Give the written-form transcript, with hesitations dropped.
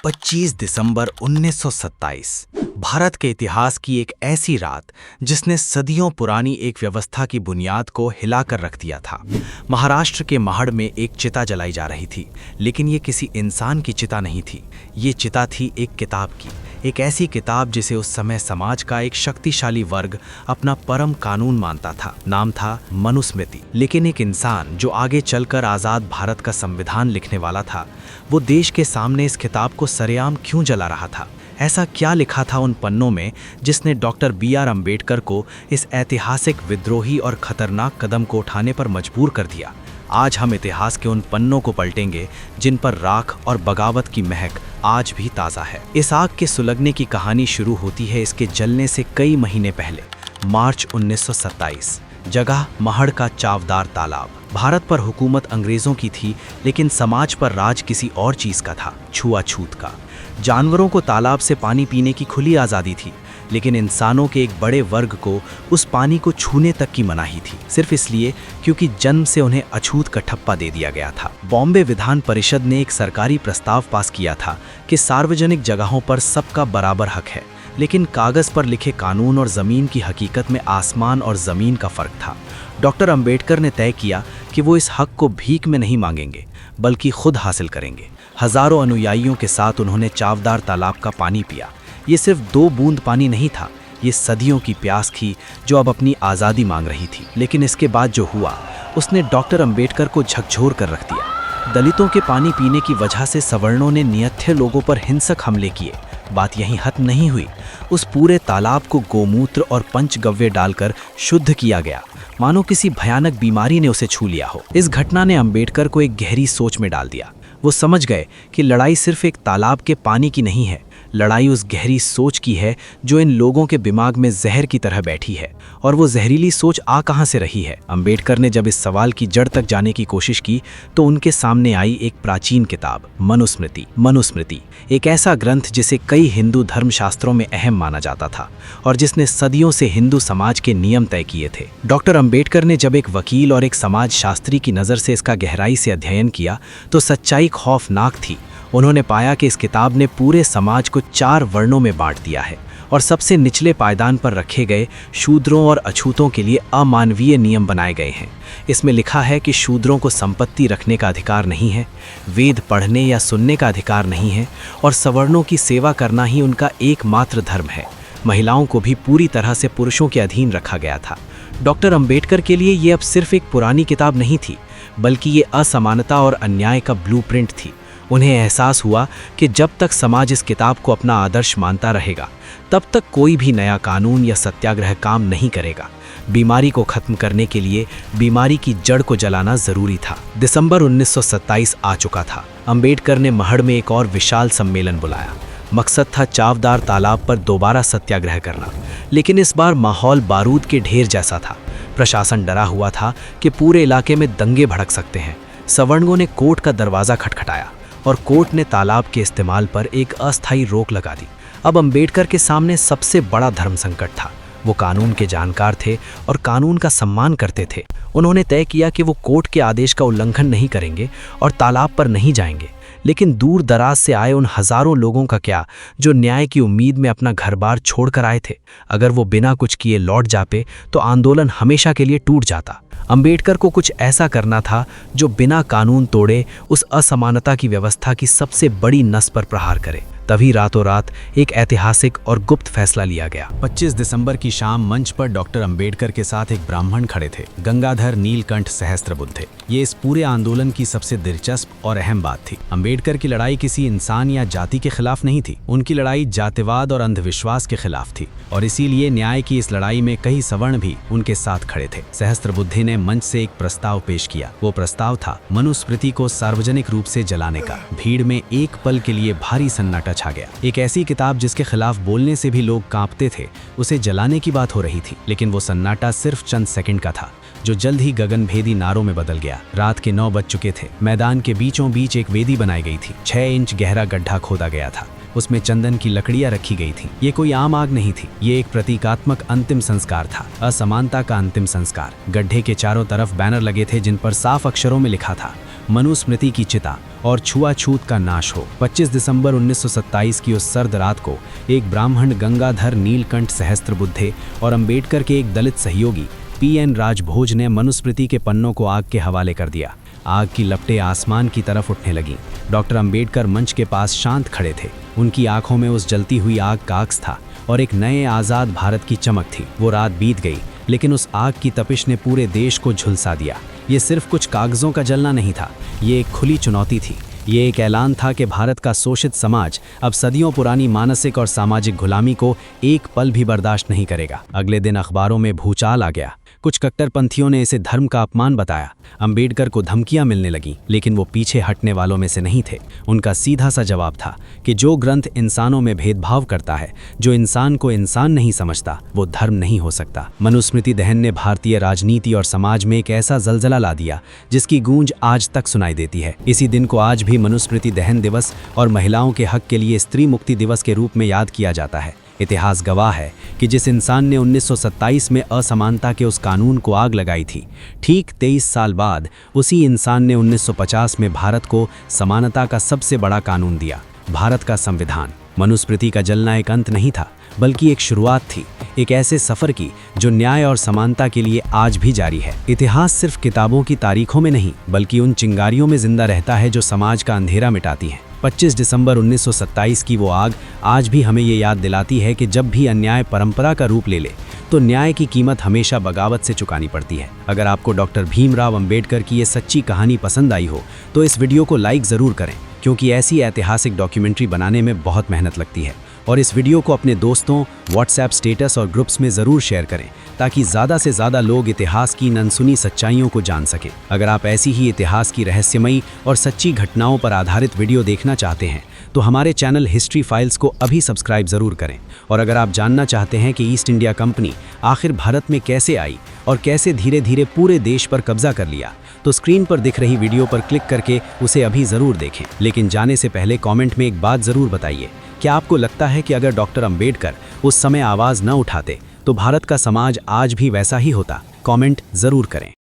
25 दिसंबर 1927 भारत के इतिहास की एक ऐसी रात जिसने सदियों पुरानी एक व्यवस्था की बुनियाद को हिलाकर रख दिया था। महाराष्ट्र के महड़ में एक चिता जलाई जा रही थी, लेकिन ये किसी इंसान की चिता नहीं थी। ये चिता थी एक किताब की, एक ऐसी किताब जिसे उस समय समाज का एक शक्तिशाली वर्ग अपना परम कानून मानता था। नाम था मनुस्मृति। लेकिन एक इंसान जो आगे चलकर आज़ाद भारत का संविधान लिखने वाला था, वो देश के सामने इस किताब को सरेआम क्यों जला रहा था? ऐसा क्या लिखा था उन पन्नों में जिसने डॉक्टर B.R. अम्बेडकर को इस ऐतिहासिक विद्रोही और खतरनाक कदम को उठाने पर मजबूर कर दिया? आज हम इतिहास के उन पन्नों को पलटेंगे जिन पर राख और बगावत की महक आज भी ताज़ा है। इस आग के सुलगने की कहानी शुरू होती है इसके जलने से कई महीने पहले, मार्च 1927। जगह महड़ का चावदार तालाब। भारत पर हुकूमत अंग्रेज़ों की थी, लेकिन समाज पर राज किसी और चीज़ का था, छुआछूत का। जानवरों को तालाब से पानी पीने की खुली आज़ादी थी, लेकिन इंसानों के एक बड़े वर्ग को उस पानी को छूने तक की मनाही थी, सिर्फ इसलिए क्योंकि जन्म से उन्हें अछूत का ठप्पा दे दिया गया था। बॉम्बे विधान परिषद ने एक सरकारी प्रस्ताव पास किया था कि सार्वजनिक जगहों पर सबका बराबर हक है, लेकिन कागज़ पर लिखे कानून और ज़मीन की हकीकत में आसमान और ज़मीन का फ़र्क था। डॉक्टर अम्बेडकर ने तय किया कि वो इस हक को भीख में नहीं मांगेंगे, बल्कि खुद हासिल करेंगे। हज़ारों अनुयायियों के साथ उन्होंने चावदार तालाब का पानी पिया। ये सिर्फ 2 बूंद पानी नहीं था, ये सदियों की प्यास थी जो अब अपनी आज़ादी मांग रही थी। लेकिन इसके बाद जो हुआ, उसने डॉक्टर अम्बेडकर को झकझोर कर रख दिया। दलितों के पानी पीने की वजह से सवर्णों ने निहत्थे लोगों पर हिंसक हमले किए। बात यहीं खत्म नहीं हुई, उस पूरे तालाब को गोमूत्र और पंचगव्य डालकर शुद्ध किया गया, मानो किसी भयानक बीमारी ने उसे छू लिया हो। इस घटना ने अम्बेडकर को एक गहरी सोच में डाल दिया। वो समझ गए कि लड़ाई सिर्फ एक तालाब के पानी की नहीं है, लड़ाई उस गहरी सोच की है जो इन लोगों के दिमाग में जहर की तरह बैठी है। और वो जहरीली सोच आ कहां से रही है? अम्बेडकर ने जब इस सवाल की जड़ तक जाने की कोशिश की तो उनके सामने आई एक प्राचीन किताब, मनुस्मृति। मनुस्मृति एक ऐसा ग्रंथ जिसे कई हिंदू धर्मशास्त्रों में अहम माना जाता था और जिसने सदियों से हिंदू समाज के नियम तय किए थे। डॉक्टर अम्बेडकर ने जब एक वकील और एक समाज शास्त्री की नज़र से इसका गहराई से अध्ययन किया तो सच्चाई खौफनाक थी। उन्होंने पाया कि इस किताब ने पूरे समाज को 4 वर्णों में बांट दिया है और सबसे निचले पायदान पर रखे गए शूद्रों और अछूतों के लिए अमानवीय नियम बनाए गए हैं। इसमें लिखा है कि शूद्रों को संपत्ति रखने का अधिकार नहीं है, वेद पढ़ने या सुनने का अधिकार नहीं है और सवर्णों की सेवा करना ही उनका एकमात्र धर्म है। महिलाओं को भी पूरी तरह से पुरुषों के अधीन रखा गया था। डॉक्टर अम्बेडकर के लिए ये अब सिर्फ एक पुरानी किताब नहीं थी, बल्कि ये असमानता और अन्याय का ब्लूप्रिंट थी। उन्हें एहसास हुआ कि जब तक समाज इस किताब को अपना आदर्श मानता रहेगा, तब तक कोई भी नया कानून या सत्याग्रह काम नहीं करेगा। बीमारी को खत्म करने के लिए बीमारी की जड़ को जलाना जरूरी था। दिसंबर 1927 आ चुका था। अम्बेडकर ने महड़ में एक और विशाल सम्मेलन बुलाया। मकसद था चावदार तालाब पर दोबारा सत्याग्रह करना, लेकिन इस बार माहौल बारूद के ढेर जैसा था। प्रशासन डरा हुआ था कि पूरे इलाके में दंगे भड़क सकते हैं। सवर्णों ने कोर्ट का दरवाज़ा खटखटाया और कोर्ट ने तालाब के इस्तेमाल पर एक अस्थायी रोक लगा दी। अब अम्बेडकर के सामने सबसे बड़ा धर्म संकट था। वो कानून के जानकार थे और कानून का सम्मान करते थे। उन्होंने तय किया कि वो कोर्ट के आदेश का उल्लंघन नहीं करेंगे और तालाब पर नहीं जाएंगे। लेकिन दूर दराज से आए उन हजारों लोगों का क्या, जो न्याय की उम्मीद में अपना घर-बार छोड़कर आए थे? अगर वो बिना कुछ किए लौट जाते तो आंदोलन हमेशा के लिए टूट जाता। अम्बेडकर को कुछ ऐसा करना था जो बिना कानून तोड़े उस असमानता की व्यवस्था की सबसे बड़ी नस पर प्रहार करे। तभी रातों रात एक ऐतिहासिक और गुप्त फैसला लिया गया। 25 दिसंबर की शाम मंच पर डॉक्टर अम्बेडकर के साथ एक ब्राह्मण खड़े थे, गंगाधर नीलकंठ सहस्त्रबुद्धे। ये इस पूरे आंदोलन की सबसे दिलचस्प और अहम बात थी। अम्बेडकर की लड़ाई किसी इंसान या जाति के खिलाफ नहीं थी, उनकी लड़ाई जातिवाद और अंधविश्वास के खिलाफ थी और इसीलिए न्याय की इस लड़ाई में कई सवर्ण भी उनके साथ खड़े थे। सहस्त्रबुद्धे ने मंच से एक प्रस्ताव पेश किया। वो प्रस्ताव था मनुस्मृति को सार्वजनिक रूप से जलाने का। भीड़ में एक पल के लिए भारी सन्नाटा छा गया। एक ऐसी किताब जिसके खिलाफ बोलने से भी लोग कांपते थे, उसे जलाने की बात हो रही थी। लेकिन वो सन्नाटा सिर्फ चंद सेकंड का था, जो जल्द ही गगनभेदी नारों में बदल गया। रात के 9 बज चुके थे। मैदान के बीचों बीच एक वेदी बनाई गई थी। 6 इंच गहरा गड्ढा खोदा गया था। उसमें चंदन की लकड़ियां रखी गई थीं। ये कोई आम आग नहीं थी, ये एक प्रतीकात्मक अंतिम संस्कार था, असमानता का अंतिम संस्कार। गड्ढे के चारों तरफ बैनर लगे थे जिन पर साफ अक्षरों में लिखा था, मनुस्मृति की चिता और छुआछूत का नाश हो। 25 दिसंबर 1927 की उस सर्द रात को एक ब्राह्मण गंगाधर नीलकंठ सहस्त्रबुद्धे और अंबेडकर के एक दलित सहयोगी पीएन राजभोज ने मनुस्मृति के पन्नों को आग के हवाले कर दिया। आग की लपटें आसमान की तरफ उठने लगीं। डॉक्टर अंबेडकर मंच के पास शांत खड़े थे। उनकी आंखों में उस जलती हुई आग का अक्स था और एक नए आज़ाद भारत की चमक थी। वो रात बीत गई, लेकिन उस आग की तपिश ने पूरे देश को झुलसा दिया। ये सिर्फ कुछ कागज़ों का जलना नहीं था, ये एक खुली चुनौती थी। ये एक ऐलान था कि भारत का शोषित समाज अब सदियों पुरानी मानसिक और सामाजिक गुलामी को एक पल भी बर्दाश्त नहीं करेगा। अगले दिन अखबारों में भूचाल आ गया। कुछ कट्टरपंथियों ने इसे धर्म का अपमान बताया। अंबेडकर को धमकियां मिलने लगीं, लेकिन वो पीछे हटने वालों में से नहीं थे। उनका सीधा सा जवाब था कि जो ग्रंथ इंसानों में भेदभाव करता है, जो इंसान को इंसान नहीं समझता, वो धर्म नहीं हो सकता। मनुस्मृति दहन ने भारतीय राजनीति और समाज में एक ऐसा जलजला ला दिया जिसकी गूंज आज तक सुनाई देती है। इसी दिन को आज भी मनुस्मृति दहन दिवस और महिलाओं के हक के लिए स्त्री मुक्ति दिवस के रूप में याद किया जाता है। इतिहास गवाह है कि जिस इंसान ने 1927 में असमानता के उस कानून को आग लगाई थी, ठीक 23 साल बाद उसी इंसान ने 1950 में भारत को समानता का सबसे बड़ा कानून दिया, भारत का संविधान। मनुस्मृति का जलना एक अंत नहीं था, बल्कि एक शुरुआत थी, एक ऐसे सफ़र की जो न्याय और समानता के लिए आज भी जारी है। इतिहास सिर्फ किताबों की तारीखों में नहीं, बल्कि उन चिंगारियों में जिंदा रहता है जो समाज का अंधेरा मिटाती हैं। 25 दिसंबर 1927 की वो आग आज भी हमें ये याद दिलाती है कि जब भी अन्याय परंपरा का रूप ले ले, तो न्याय की कीमत हमेशा बगावत से चुकानी पड़ती है। अगर आपको डॉक्टर भीमराव अंबेडकर की ये सच्ची कहानी पसंद आई हो, तो इस वीडियो को लाइक ज़रूर करें, क्योंकि ऐसी ऐतिहासिक डॉक्यूमेंट्री बनाने में बहुत मेहनत लगती है। और इस वीडियो को अपने दोस्तों, व्हाट्सएप स्टेटस और ग्रुप्स में ज़रूर शेयर करें, ताकि ज़्यादा से ज़्यादा लोग इतिहास की अनसुनी सच्चाइयों को जान सकें। अगर आप ऐसी ही इतिहास की रहस्यमयी और सच्ची घटनाओं पर आधारित वीडियो देखना चाहते हैं, तो हमारे चैनल हिस्ट्री फाइल्स को अभी सब्सक्राइब ज़रूर करें। और अगर आप जानना चाहते हैं कि ईस्ट इंडिया कंपनी आखिर भारत में कैसे आई और कैसे धीरे धीरे पूरे देश पर कब्जा कर लिया, तो स्क्रीन पर दिख रही वीडियो पर क्लिक करके उसे अभी ज़रूर देखें। लेकिन जाने से पहले कमेंट में एक बात ज़रूर बताइए, क्या आपको लगता है कि अगर डॉक्टर अंबेडकर उस समय आवाज़ न उठाते, तो भारत का समाज आज भी वैसा ही होता? कमेंट ज़रूर करें।